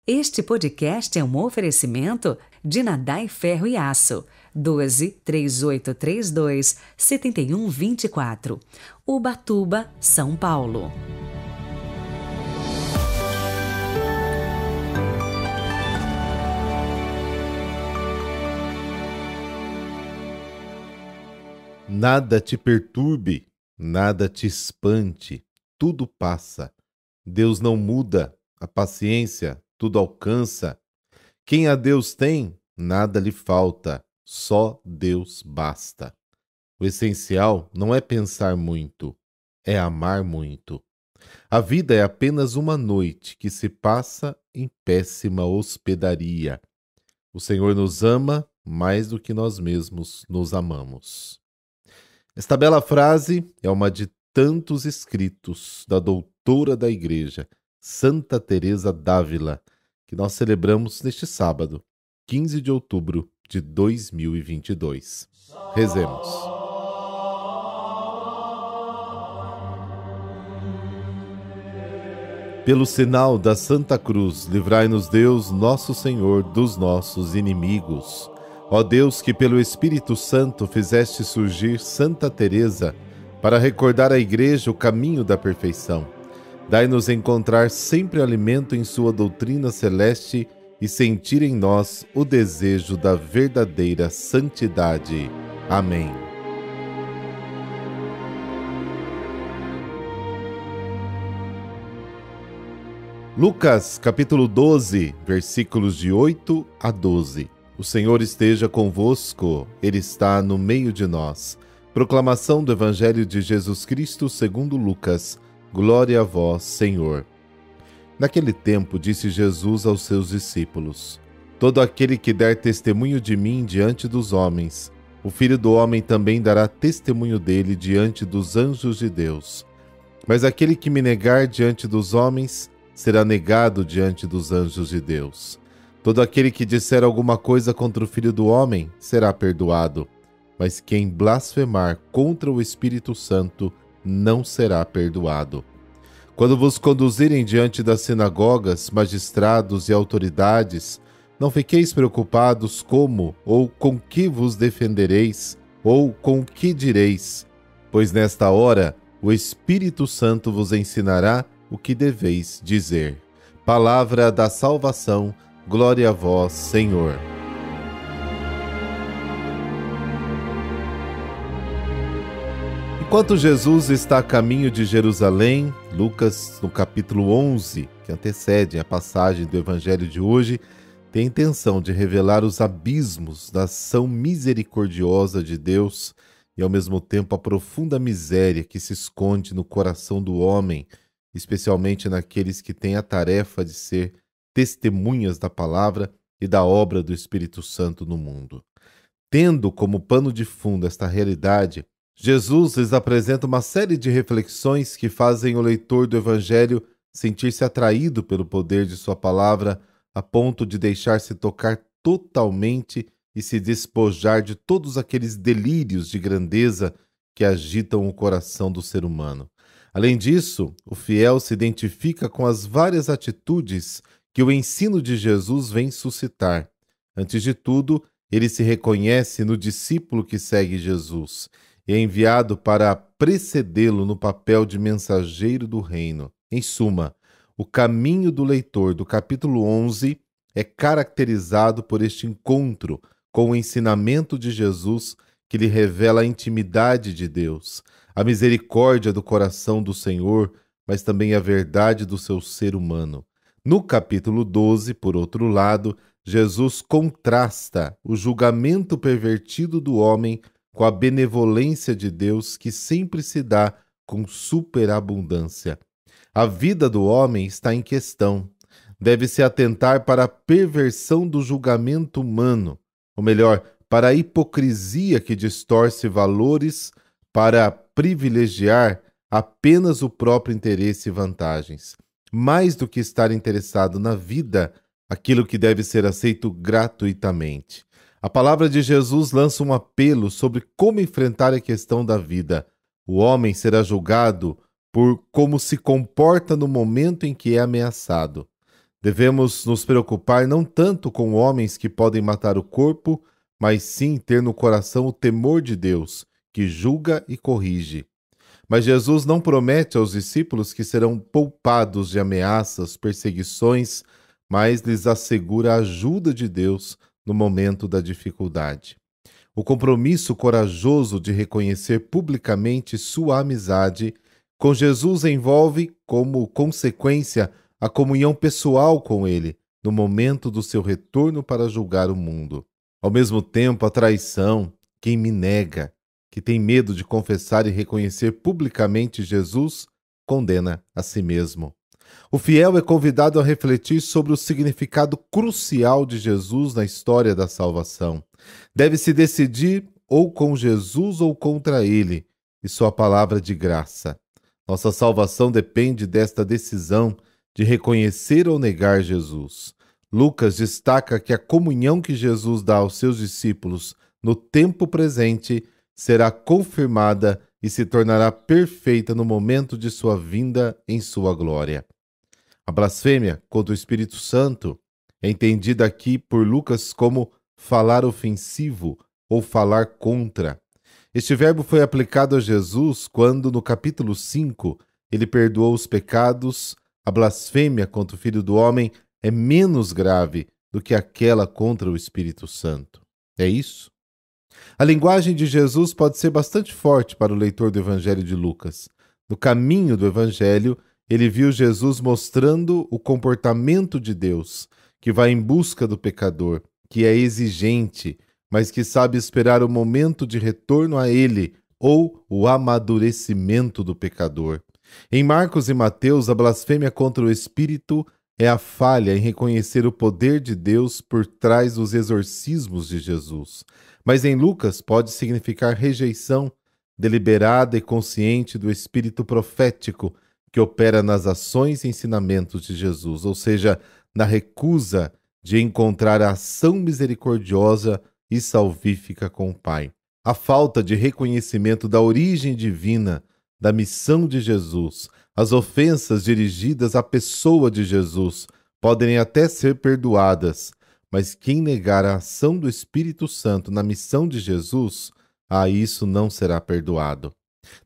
Este podcast é um oferecimento de Nadai Ferro e Aço, 12 3832 7124, Ubatuba, São Paulo. Nada te perturbe, nada te espante, tudo passa. Deus não muda, a paciência tudo alcança. Quem a Deus tem, nada lhe falta, só Deus basta. O essencial não é pensar muito, é amar muito. A vida é apenas uma noite que se passa em péssima hospedaria. O Senhor nos ama mais do que nós mesmos nos amamos. Esta bela frase é uma de tantos escritos da doutora da Igreja, Santa Teresa d'Ávila, que nós celebramos neste sábado, 15 de outubro de 2022. Rezemos. Pelo sinal da Santa Cruz, livrai-nos Deus, nosso Senhor, dos nossos inimigos. Ó Deus, que pelo Espírito Santo fizeste surgir Santa Teresa para recordar à Igreja o caminho da perfeição, dai-nos encontrar sempre alimento em sua doutrina celeste e sentir em nós o desejo da verdadeira santidade. Amém. Lucas, capítulo 12, versículos de 8 a 12. O Senhor esteja convosco, Ele está no meio de nós. Proclamação do Evangelho de Jesus Cristo segundo Lucas. Glória a vós, Senhor. Naquele tempo disse Jesus aos seus discípulos: Todo aquele que der testemunho de mim diante dos homens, o Filho do Homem também dará testemunho dele diante dos anjos de Deus. Mas aquele que me negar diante dos homens, será negado diante dos anjos de Deus. Todo aquele que disser alguma coisa contra o Filho do Homem será perdoado, mas quem blasfemar contra o Espírito Santo não será perdoado. Quando vos conduzirem diante das sinagogas, magistrados e autoridades, não fiqueis preocupados como ou com que vos defendereis ou com que direis, pois nesta hora o Espírito Santo vos ensinará o que deveis dizer. Palavra da salvação. Glória a vós, Senhor. Enquanto Jesus está a caminho de Jerusalém, Lucas, no capítulo 11, que antecede a passagem do Evangelho de hoje, tem a intenção de revelar os abismos da ação misericordiosa de Deus e, ao mesmo tempo, a profunda miséria que se esconde no coração do homem, especialmente naqueles que têm a tarefa de ser testemunhas da palavra e da obra do Espírito Santo no mundo. Tendo como pano de fundo esta realidade, Jesus lhes apresenta uma série de reflexões que fazem o leitor do Evangelho sentir-se atraído pelo poder de sua palavra, a ponto de deixar-se tocar totalmente e se despojar de todos aqueles delírios de grandeza que agitam o coração do ser humano. Além disso, o fiel se identifica com as várias atitudes que o ensino de Jesus vem suscitar. Antes de tudo, ele se reconhece no discípulo que segue Jesus e é enviado para precedê-lo no papel de mensageiro do reino. Em suma, o caminho do leitor do capítulo 11 é caracterizado por este encontro com o ensinamento de Jesus que lhe revela a intimidade de Deus, a misericórdia do coração do Senhor, mas também a verdade do seu ser humano. No capítulo 12, por outro lado, Jesus contrasta o julgamento pervertido do homem com a benevolência de Deus que sempre se dá com superabundância. A vida do homem está em questão. Deve-se atentar para a perversão do julgamento humano, ou melhor, para a hipocrisia que distorce valores para privilegiar apenas o próprio interesse e vantagens. Mais do que estar interessado na vida, aquilo que deve ser aceito gratuitamente. A palavra de Jesus lança um apelo sobre como enfrentar a questão da vida. O homem será julgado por como se comporta no momento em que é ameaçado. Devemos nos preocupar não tanto com homens que podem matar o corpo, mas sim ter no coração o temor de Deus, que julga e corrige. Mas Jesus não promete aos discípulos que serão poupados de ameaças, perseguições, mas lhes assegura a ajuda de Deus no momento da dificuldade. O compromisso corajoso de reconhecer publicamente sua amizade com Jesus envolve, como consequência, a comunhão pessoal com Ele no momento do seu retorno para julgar o mundo. Ao mesmo tempo, a traição, quem me nega, que tem medo de confessar e reconhecer publicamente Jesus, condena a si mesmo. O fiel é convidado a refletir sobre o significado crucial de Jesus na história da salvação. Deve-se decidir ou com Jesus ou contra Ele e sua palavra de graça. Nossa salvação depende desta decisão de reconhecer ou negar Jesus. Lucas destaca que a comunhão que Jesus dá aos seus discípulos no tempo presente será confirmada e se tornará perfeita no momento de sua vinda em sua glória. A blasfêmia contra o Espírito Santo é entendida aqui por Lucas como falar ofensivo ou falar contra. Este verbo foi aplicado a Jesus quando, no capítulo 5, ele perdoou os pecados. A blasfêmia contra o Filho do Homem é menos grave do que aquela contra o Espírito Santo. É isso? A linguagem de Jesus pode ser bastante forte para o leitor do Evangelho de Lucas. No caminho do Evangelho, ele viu Jesus mostrando o comportamento de Deus, que vai em busca do pecador, que é exigente, mas que sabe esperar o momento de retorno a ele, ou o amadurecimento do pecador. Em Marcos e Mateus, a blasfêmia contra o Espírito é a falha em reconhecer o poder de Deus por trás dos exorcismos de Jesus. Mas em Lucas pode significar rejeição deliberada e consciente do espírito profético que opera nas ações e ensinamentos de Jesus, ou seja, na recusa de encontrar a ação misericordiosa e salvífica com o Pai. A falta de reconhecimento da origem divina, da missão de Jesus, as ofensas dirigidas à pessoa de Jesus podem até ser perdoadas, mas quem negar a ação do Espírito Santo na missão de Jesus, a isso não será perdoado.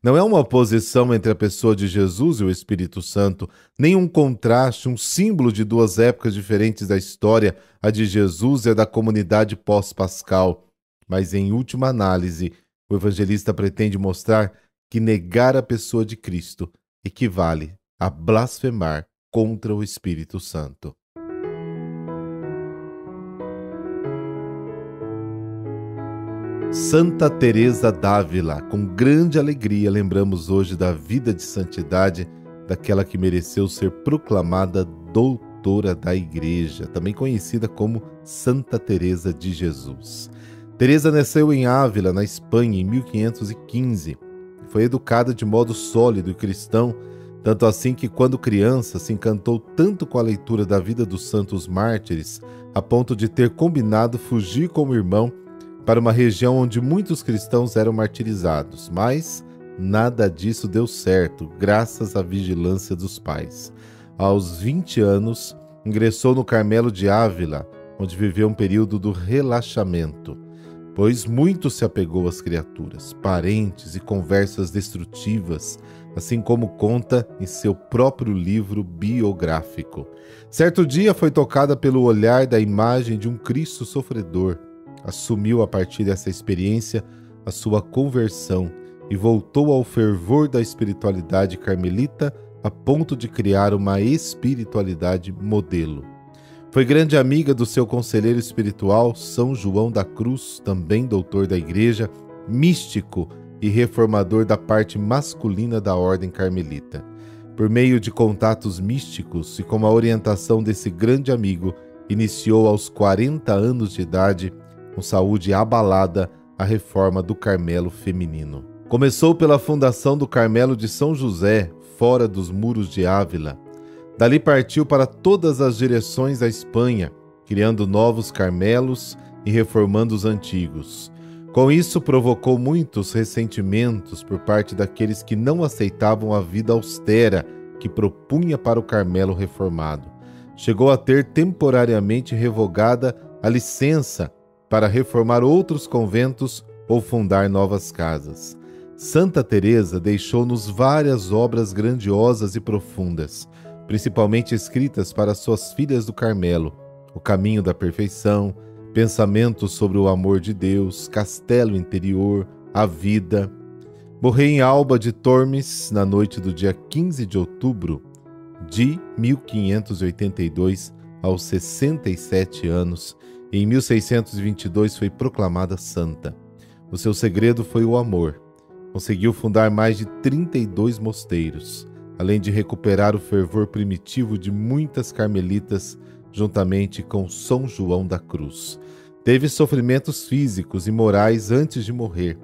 Não é uma oposição entre a pessoa de Jesus e o Espírito Santo, nem um contraste, um símbolo de duas épocas diferentes da história, a de Jesus e a da comunidade pós-pascal. Mas, em última análise, o evangelista pretende mostrar que negar a pessoa de Cristo equivale a blasfemar contra o Espírito Santo. Santa Teresa d'Ávila, com grande alegria lembramos hoje da vida de santidade daquela que mereceu ser proclamada doutora da Igreja, também conhecida como Santa Teresa de Jesus. Teresa nasceu em Ávila, na Espanha, em 1515. Foi educada de modo sólido e cristão, tanto assim que, quando criança, se encantou tanto com a leitura da vida dos santos mártires, a ponto de ter combinado fugir com o irmão para uma região onde muitos cristãos eram martirizados, mas nada disso deu certo, graças à vigilância dos pais. Aos 20 anos, ingressou no Carmelo de Ávila, onde viveu um período do relaxamento, pois muito se apegou às criaturas, parentes e conversas destrutivas, assim como conta em seu próprio livro biográfico. Certo dia foi tocada pelo olhar da imagem de um Cristo sofredor. Assumiu a partir dessa experiência a sua conversão e voltou ao fervor da espiritualidade carmelita a ponto de criar uma espiritualidade modelo. Foi grande amiga do seu conselheiro espiritual, São João da Cruz, também doutor da Igreja, místico e reformador da parte masculina da ordem carmelita. Por meio de contatos místicos e com a orientação desse grande amigo, iniciou aos 40 anos de idade, com saúde abalada, a reforma do Carmelo feminino. Começou pela fundação do Carmelo de São José, fora dos muros de Ávila. Dali partiu para todas as direções da Espanha, criando novos Carmelos e reformando os antigos. Com isso, provocou muitos ressentimentos por parte daqueles que não aceitavam a vida austera que propunha para o Carmelo reformado. chegou a ter temporariamente revogada a licença para reformar outros conventos ou fundar novas casas. Santa Teresa deixou-nos várias obras grandiosas e profundas, principalmente escritas para suas filhas do Carmelo: O Caminho da Perfeição, Pensamentos sobre o Amor de Deus, Castelo Interior, A Vida. Morreu em Alba de Tormes, na noite do dia 15 de outubro de 1582, aos 67 anos, e em 1622 foi proclamada santa. O seu segredo foi o amor. Conseguiu fundar mais de 32 mosteiros, além de recuperar o fervor primitivo de muitas carmelitas, juntamente com São João da Cruz. Teve sofrimentos físicos e morais antes de morrer,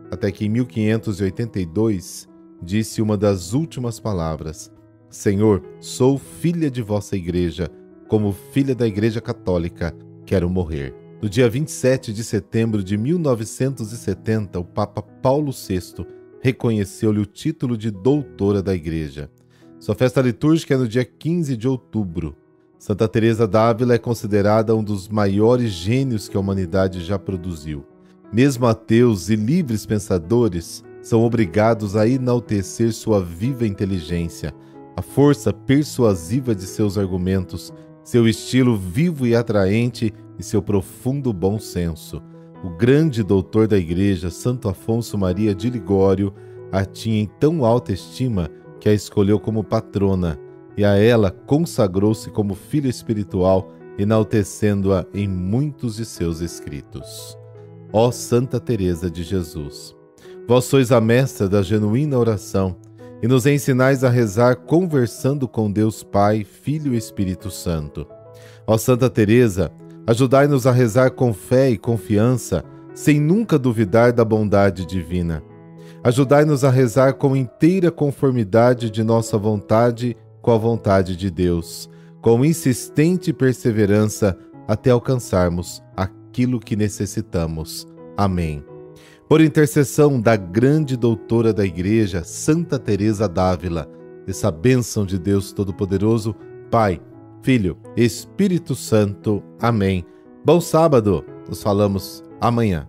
até que em 1582 disse uma das últimas palavras: Senhor, sou filha de vossa igreja, como filha da Igreja Católica, quero morrer. No dia 27 de setembro de 1970, o Papa Paulo VI reconheceu-lhe o título de doutora da Igreja. Sua festa litúrgica é no dia 15 de outubro. Santa Teresa d'Ávila é considerada um dos maiores gênios que a humanidade já produziu. Mesmo ateus e livres pensadores são obrigados a enaltecer sua viva inteligência, a força persuasiva de seus argumentos, seu estilo vivo e atraente e seu profundo bom senso. O grande doutor da Igreja, Santo Afonso Maria de Ligório, a tinha em tão alta estima que a escolheu como patrona, e a ela consagrou-se como filha espiritual, enaltecendo-a em muitos de seus escritos. Ó Santa Teresa de Jesus, vós sois a mestra da genuína oração e nos ensinais a rezar conversando com Deus Pai, Filho e Espírito Santo. Ó Santa Teresa, ajudai-nos a rezar com fé e confiança, sem nunca duvidar da bondade divina. Ajudai-nos a rezar com inteira conformidade de nossa vontade com a vontade de Deus, com insistente perseverança até alcançarmos aquilo que necessitamos. Amém. Por intercessão da grande doutora da Igreja, Santa Teresa d'Ávila, essa bênção de Deus Todo-Poderoso, Pai, Filho, Espírito Santo. Amém. Bom sábado. Nos falamos amanhã.